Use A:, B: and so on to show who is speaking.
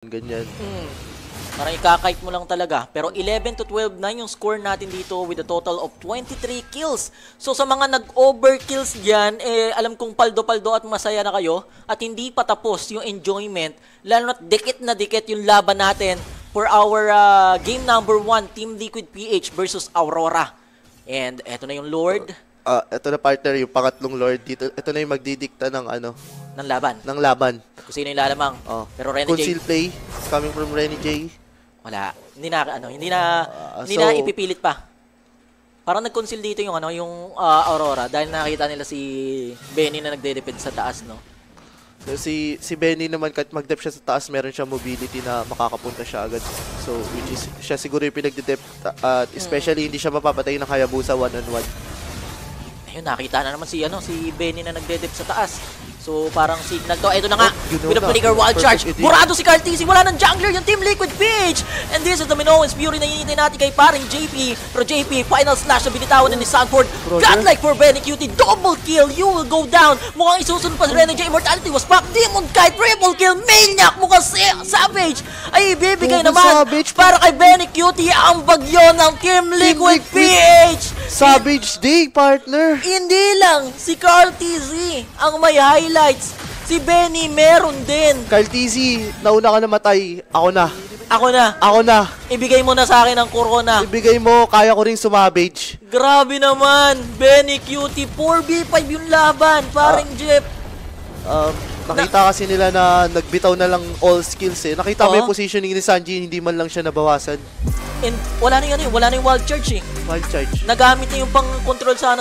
A: Ganyan.
B: Parang ikakite mo lang talaga. Pero 11 to 12 na yung score natin dito with a total of 23 kills. So sa mga nag-overkills dyan, alam kong paldo-paldo at masaya na kayo. At hindi pa tapos yung enjoyment. Lalo na't dikit na dikit yung laban natin for our game number 1, Team Liquid PH versus Aurora. And eto na yung Lord.
A: Ito na partner, yung pangatlong Lord dito. Ito na yung magdidikta ng
B: Ng laban.
A: ng laban.
B: Kung sino yung lalamang. Pero Renny J,
A: Conceal play coming from Renny J.
B: wala. Hindi na ipipilit pa. Parang nag-conceal dito yung yung Aurora dahil nakita nila si Benny na nagde-depend sa taas, no.
A: So, si Benny naman, kahit mag-dep siya sa taas, meron siya mobility na makakapunta siya agad. So, which is, siya siguro yung pinagde-dep, especially hindi siya mapapatay ng Hayabusa one-on-one.
B: Ayun, nakita na naman si Benny na nagde-dep sa taas. So, parang signal to. Ito na nga, with a flicker wild charge. Burado si Cartesi, wala ng jungler yung Team Liquid PH. And this is the Minoans Fury na hinihintay natin kay paring JP. Pero JP, final slash na binitawan ni Sanford. Godlike for Benny Cutie, double kill, you will go down. Mukhang isusunod pa si Renny J. Immortality was back. Demon Kite, triple kill, Maniac, mukhang Savage. Ay, ibibigay naman para kay Benny Cutie ang bagyo ng Team Liquid PH.
A: Savage day, partner!
B: Hindi lang, si Carl TZ ang may highlights. Si Benny meron din.
A: Carl TZ, nauna ka namatay. Ako na.
B: Ako na. Ibigay mo na sa akin ang corona.
A: Ibigay mo, kaya ko rin sumabage.
B: Grabe naman. Benny Cutie, 4v5 yung laban. Paring Jeff.
A: Nakita kasi nila na nagbitaw na lang all skills eh. Nakita mo yung positioning ni Sanji, hindi man lang siya nabawasan.
B: And wala na yung wild charge eh.
A: Wild charge.
B: Nagamit niya yung pang-control sana